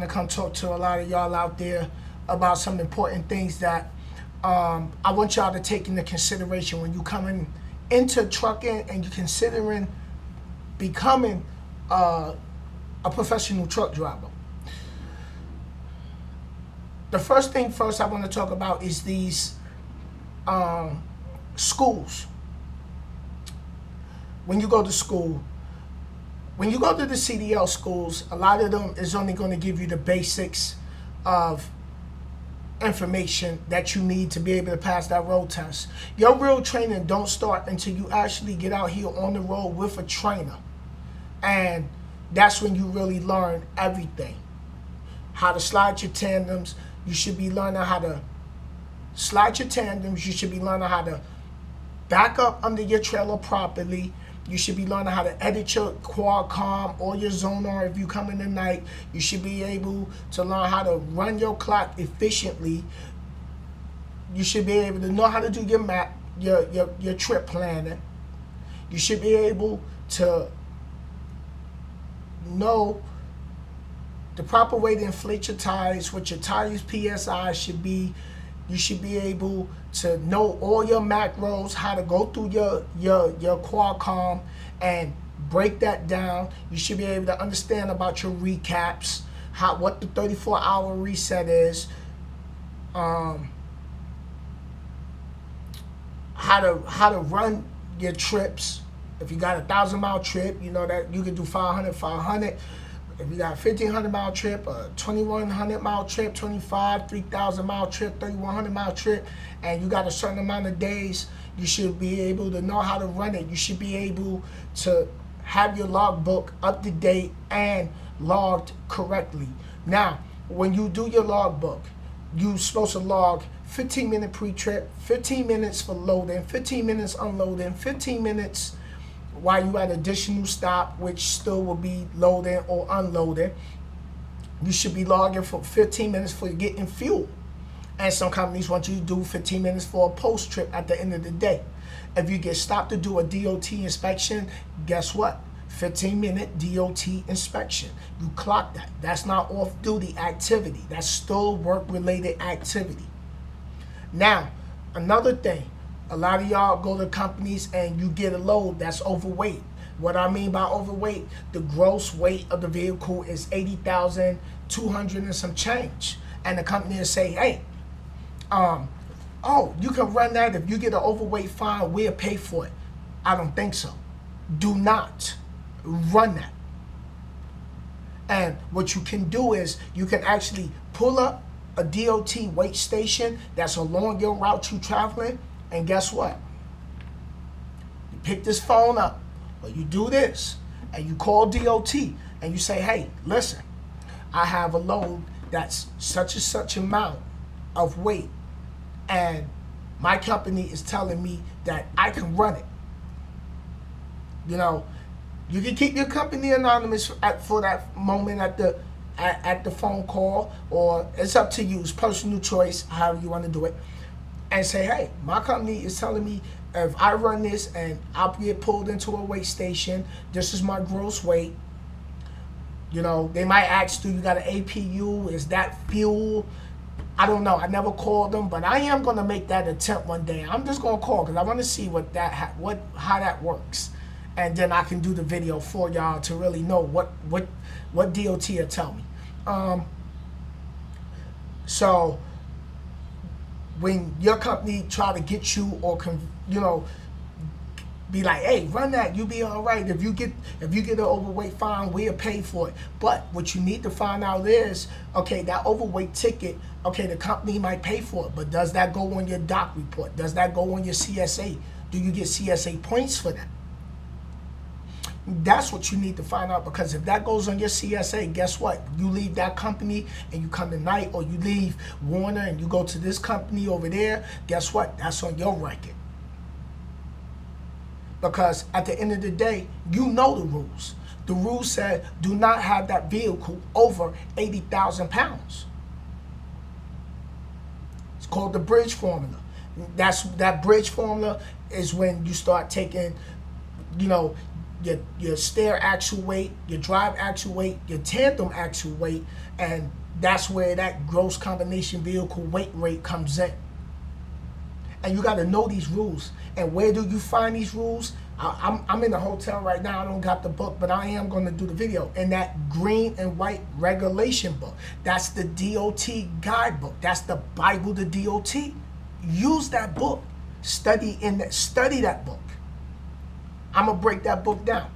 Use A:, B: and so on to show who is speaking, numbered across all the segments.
A: come talk to a lot of y'all out there about some important things that I want y'all to take into consideration when you coming into trucking and you're considering becoming a professional truck driver. The first thing first I want to talk about is these schools. When you go to school, when you go to the CDL schools, a lot of them is only going to give you the basics of information that you need to be able to pass that road test. Your real training don't start until you actually get out here on the road with a trainer. And that's when you really learn everything. How to slide your tandems. You should be learning how to slide your tandems. You should be learning how to back up under your trailer properly. You should be learning how to edit your Qualcomm or your Zonar if you come in the night. You should be able to learn how to run your clock efficiently. You should be able to know how to do your map, your trip planning. You should be able to know the proper way to inflate your tires, what your tires PSI should be. You should be able to know all your macros, how to go through your Qualcomm and break that down. You should be able to understand about your recaps, what the 34-hour reset is, how to run your trips. If you got a 1,000-mile trip, you know that you can do 500. If you got a 1,500-mile trip, a 2,100-mile trip, 25, 3,000-mile trip, 3,100-mile trip, and you got a certain amount of days, you should be able to know how to run it. You should be able to have your logbook up to date and logged correctly. Now, when you do your logbook, you're supposed to log 15-minute pre-trip, 15 minutes for loading, 15 minutes unloading, 15 minutes while you at additional stop, which still will be loading or unloading. You should be logging for 15 minutes for getting fuel. And some companies want you to do 15 minutes for a post trip at the end of the day. If you get stopped to do a DOT inspection, guess what? 15-minute DOT inspection. You clock that. That's not off-duty activity. That's still work-related activity. Now, another thing. A lot of y'all go to companies and you get a load that's overweight. What I mean by overweight, the gross weight of the vehicle is 80,200 and some change. And the company will say, hey, oh, you can run that. If you get an overweight fine, we'll pay for it. I don't think so. Do not run that. And what you can do is you can actually pull up a DOT weight station that's along your route you're traveling. And guess what? You pick this phone up, or you do this, and you call DOT, and you say, hey, listen, I have a load that's such and such amount of weight, and my company is telling me that I can run it. You know, you can keep your company anonymous for that moment at the phone call, or it's up to you. It's personal choice, however you want to do it. And say, hey, my company is telling me if I run this and I'll get pulled into a weight station, this is my gross weight. You know, they might ask, do you got an APU? Is that fuel? I don't know. I never called them, but I am going to make that attempt one day. I'm just going to call because I want to see how that works. And then I can do the video for y'all to really know what DOT will tell me. So when your company try to get you or be like, hey, run that, you be all right. If you get an overweight fine, we'll pay for it. But what you need to find out is, okay, that overweight ticket, okay, the company might pay for it, but does that go on your doc report? Does that go on your CSA? Do you get CSA points for that? That's what you need to find out, because if that goes on your CSA, guess what? You leave that company and you come tonight, or you leave Warner and you go to this company over there, guess what? That's on your record. Because at the end of the day, you know the rules. The rules said do not have that vehicle over 80,000 pounds. It's called the bridge formula. That bridge formula is when you start taking, your steer axle weight, your drive axle weight, your tandem axle weight, and that's where that gross combination vehicle weight rate comes in. And you got to know these rules. And where do you find these rules? I'm in the hotel right now. I don't got the book, but I am going to do the video. In that green and white regulation book, that's the DOT guidebook. That's the Bible to DOT. Use that book. Study that book. I'm going to break that book down.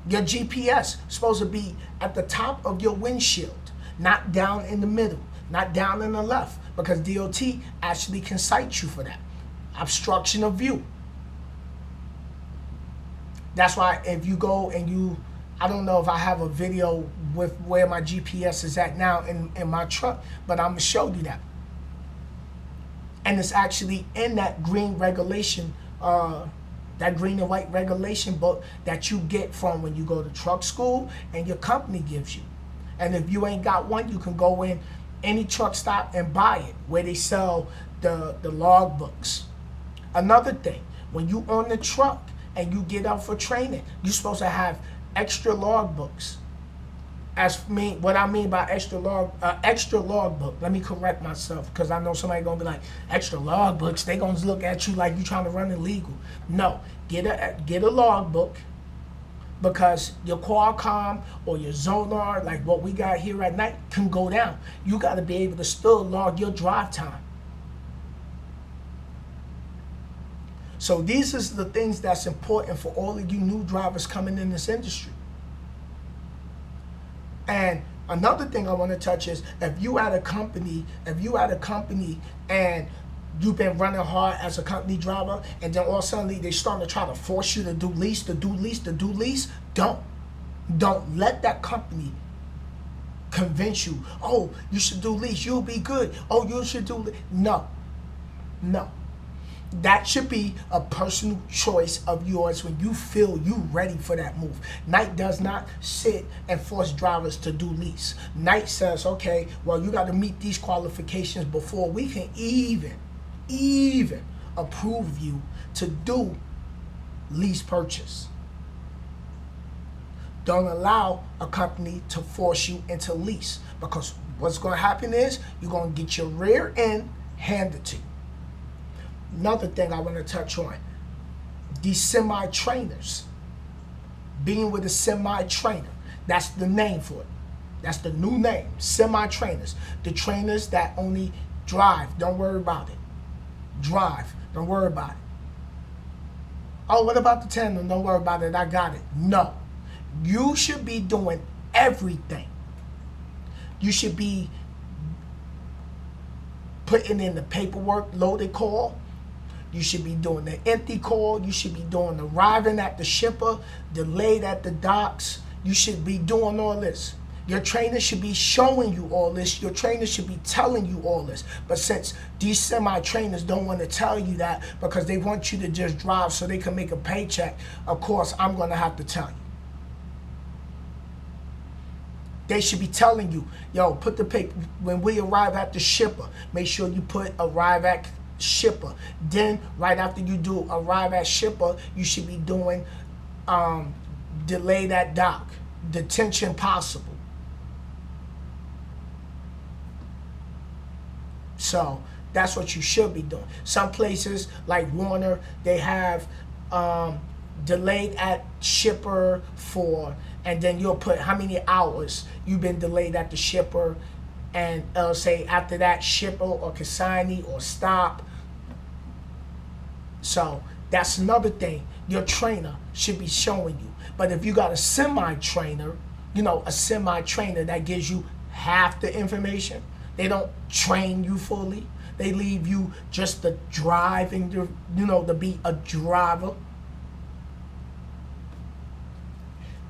A: Your GPS is supposed to be at the top of your windshield, not down in the middle, not down in the left, because DOT actually can cite you for that. Obstruction of view. That's why if you go and I don't know if I have a video with where my GPS is at now in my truck, but I'm going to show you that. And it's actually in that green regulation, that green and white regulation book that you get from when you go to truck school and your company gives you. And if you ain't got one, you can go in any truck stop and buy it where they sell the log books. Another thing, when you on the truck and you get out for training, you're supposed to have extra log books. What I mean by extra log book, let me correct myself, because I know somebody gonna be like, extra log books, they gonna look at you like you trying to run illegal. No, get a log book, because your Qualcomm or your Zonar, like what we got here at night, can go down. You got to be able to still log your drive time. So these is the things that's important for all of you new drivers coming in this industry. And another thing I want to touch is, if you at a company and you've been running hard as a company driver, and then all of a sudden they starting to try to force you to do lease, don't let that company convince you, oh, you should do lease, you'll be good, oh, you should do lease. No. That should be a personal choice of yours when you feel you ready for that move. Knight does not sit and force drivers to do lease. Knight says, okay, well, you got to meet these qualifications before we can even approve you to do lease purchase. Don't allow a company to force you into lease, because what's going to happen is you're going to get your rear end handed to you. Another thing I want to touch on, these semi-trainers. Being with a semi-trainer, that's the name for it. That's the new name, semi-trainers. The trainers that only drive, don't worry about it. Drive, don't worry about it. Oh, what about the tandem? Don't worry about it, I got it. No. You should be doing everything. You should be putting in the paperwork, loaded call. You should be doing the empty call. You should be doing the arriving at the shipper, delayed at the docks. You should be doing all this. Your trainer should be showing you all this. Your trainer should be telling you all this. But since these semi-trainers don't want to tell you that because they want you to just drive so they can make a paycheck, of course, I'm going to have to tell you. They should be telling you, yo, put the paper, when we arrive at the shipper, make sure you put arrive at shipper. Then right after you do arrive at shipper, you should be doing delayed at dock, detention possible. So that's what you should be doing. Some places like Warner, they have delayed at shipper for, and then you'll put how many hours you've been delayed at the shipper, and it'll say after that shipper or consignee or stop. So that's another thing your trainer should be showing you. But if you got a semi-trainer, you know, a semi-trainer that gives you half the information, they don't train you fully. They leave you just to drive and, you know, to be a driver.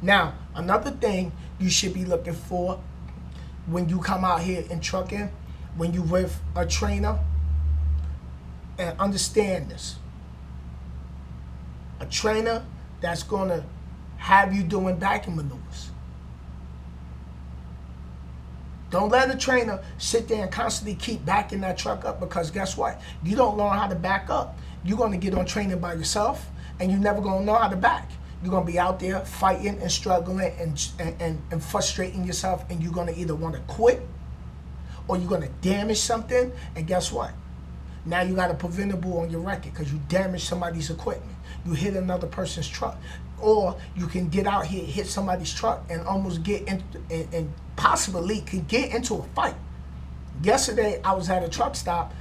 A: Now, another thing you should be looking for when you come out here in trucking, when you with a trainer, and understand this. A trainer that's going to have you doing backing maneuvers. Don't let a trainer sit there and constantly keep backing that truck up, because guess what? You don't learn how to back up. You're going to get on training by yourself, and you're never going to know how to back. You're going to be out there fighting and struggling and frustrating yourself, and you're going to either want to quit or you're going to damage something, and guess what? Now you got a preventable on your record because you damaged somebody's equipment. You hit another person's truck. Or you can get out here, hit somebody's truck, and almost get in, and possibly could get into a fight. Yesterday, I was at a truck stop.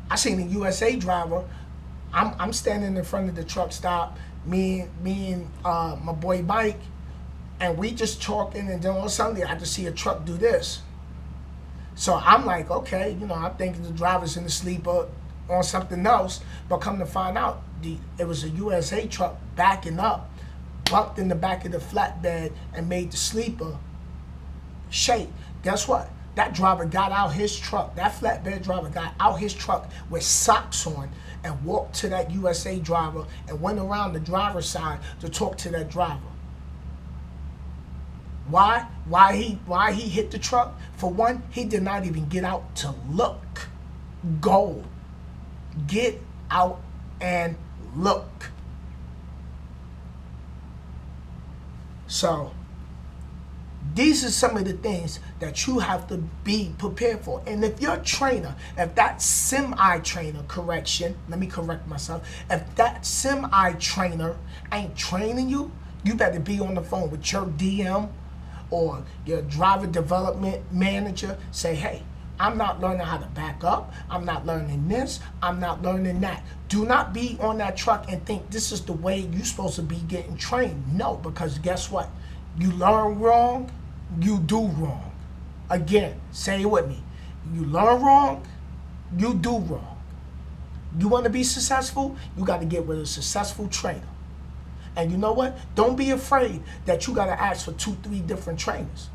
A: I seen a USA driver. I'm standing in front of the truck stop, me and my boy Mike, and we just talking, and then on Sunday, I just see a truck do this. So I'm like, okay, you know, I'm thinking the driver's in the sleeper on something else, but come to find out, it was a USA truck backing up, bumped in the back of the flatbed, and made the sleeper shake. Guess what? That driver got out his truck, that flatbed driver got out his truck with socks on and walked to that USA driver and went around the driver's side to talk to that driver. Why? Why he hit the truck? For one, he did not even get out to look. Go. Get out and look. So, these are some of the things that you have to be prepared for. And if you're a trainer, if that semi-trainer, correction, let me correct myself. If that semi-trainer ain't training you, you better be on the phone with your DM or your driver development manager. Say, hey, I'm not learning how to back up. I'm not learning this. I'm not learning that. Do not be on that truck and think this is the way you're supposed to be getting trained. No, because guess what? You learn wrong, you do wrong. Again, say it with me. You learn wrong, you do wrong. You want to be successful, you got to get with a successful trainer. And you know what? Don't be afraid that you got to ask for 2-3 different trainers.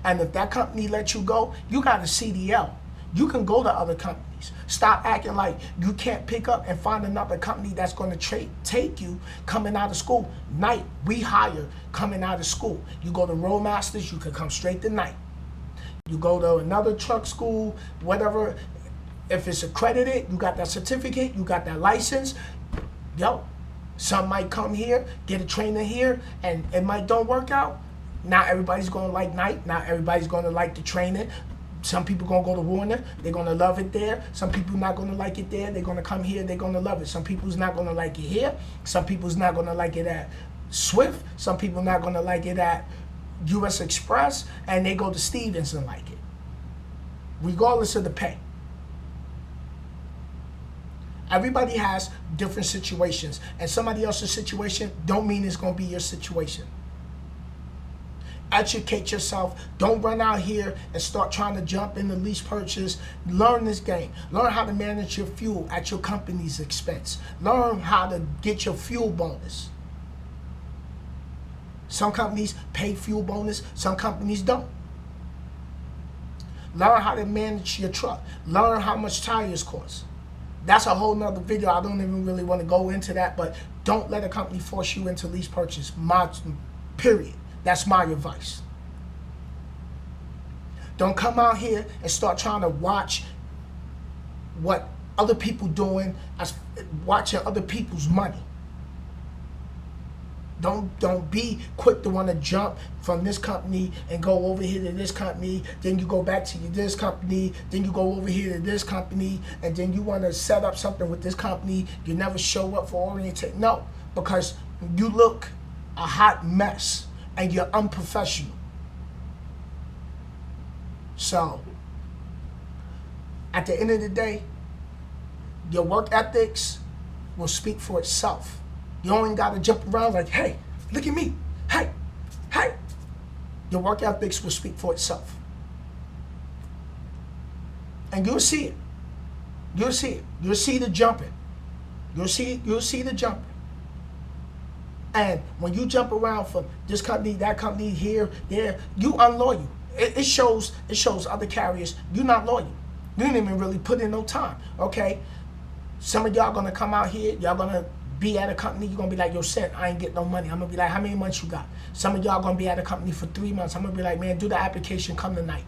A: And if that company lets you go, you got a CDL. You can go to other companies. Stop acting like you can't pick up and find another company that's going to take you coming out of school. Night, we hire coming out of school. You go to Roadmasters, you can come straight to night. You go to another truck school, whatever. If it's accredited, you got that certificate, you got that license. Yo, some might come here, get a trainer here, and it might don't work out. Not everybody's going to like night. Not everybody's going to like the training. Some people going to go to Warner. They're going to love it there. Some people not going to like it there. They're going to come here. They're going to love it. Some people's not going to like it here. Some people's not going to like it at Swift. Some people not going to like it at US Express. And they go to Stevens and like it. Regardless of the pay. Everybody has different situations. And somebody else's situation don't mean it's going to be your situation. Educate yourself. Don't run out here and start trying to jump in the lease purchase. Learn this game. Learn how to manage your fuel at your company's expense. Learn how to get your fuel bonus. Some companies pay fuel bonus. Some companies don't. Learn how to manage your truck. Learn how much tires cost. That's a whole nother video. I don't even really want to go into that, but don't let a company force you into lease purchase. Period. That's my advice. Don't come out here and start trying to watch what other people doing, as watching other people's money. Don't be quick to want to jump from this company and go over here to this company, then you go back to this company, then you go over here to this company, and then you want to set up something with this company. You never show up for orientation. No, because you look a hot mess. And you're unprofessional. So, at the end of the day, your work ethics will speak for itself. You don't got to jump around like, hey, look at me. Hey, hey. Your work ethics will speak for itself. And you'll see it. You'll see it. You'll see the jumping. You'll see the jumping. And when you jump around from this company, that company, here, there, you unloyal. It shows other carriers you're not loyal. You didn't even really put in no time. Okay, some of y'all gonna come out here, y'all gonna be at a company, you're gonna be like, yo, Sen, I ain't getting no money. I'm gonna be like, how many months you got? Some of y'all gonna be at a company for 3 months. I'm gonna be like, man, do the application, come tonight.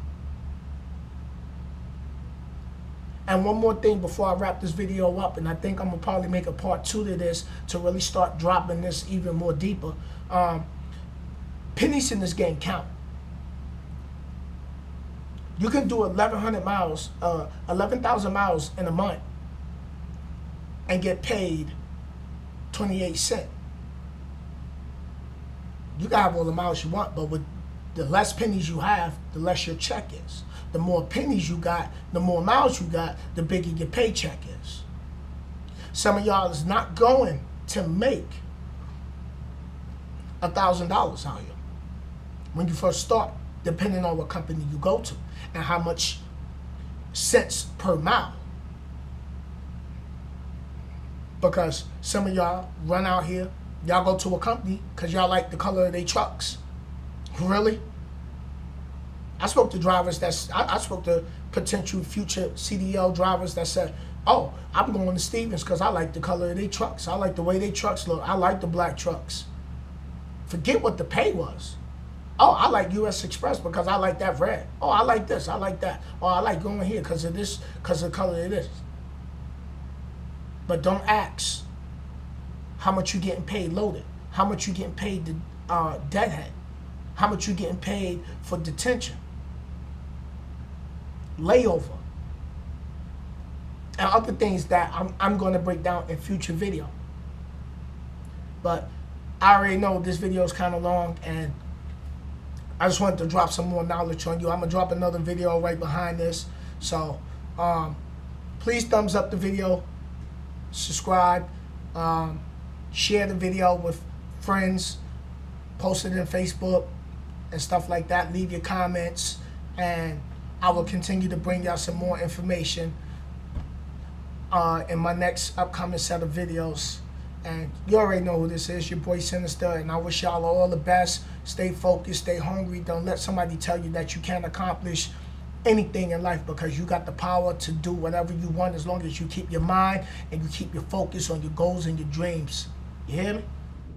A: And one more thing before I wrap this video up, and I think I'm gonna probably make a part 2 to this to really start dropping this even more deeper. Pennies in this game count. You can do 1,100 miles, 11,000 miles in a month and get paid 28 cents. You can have all the miles you want, but with the less pennies you have, the less your check is. The more pennies you got, the more miles you got, the bigger your paycheck is. Some of y'all is not going to make $1,000 out here when you first start, depending on what company you go to and how much cents per mile. Because some of y'all run out here, y'all go to a company because y'all like the color of their trucks. Really? I spoke to drivers I spoke to potential future CDL drivers that said, oh, I'm going to Stevens because I like the color of their trucks. I like the way their trucks look. I like the black trucks. Forget what the pay was. Oh, I like US Express because I like that red. Oh, I like this, I like that. Oh, I like going here because of this, because of the color of this. But don't ask how much you getting paid loaded, how much you getting paid to deadhead, how much you getting paid for detention, layover, and other things that I'm going to break down in future video. But I already know this video is kind of long, and I just wanted to drop some more knowledge on you. I'm going to drop another video right behind this. So please thumbs up the video, subscribe, share the video with friends, post it in Facebook and stuff like that. Leave your comments, and I will continue to bring y'all some more information in my next upcoming set of videos. And you already know who this is, your boy Sinnizter, and I wish y'all all the best. Stay focused, stay hungry. Don't let somebody tell you that you can't accomplish anything in life, because you got the power to do whatever you want as long as you keep your mind and you keep your focus on your goals and your dreams. You hear me?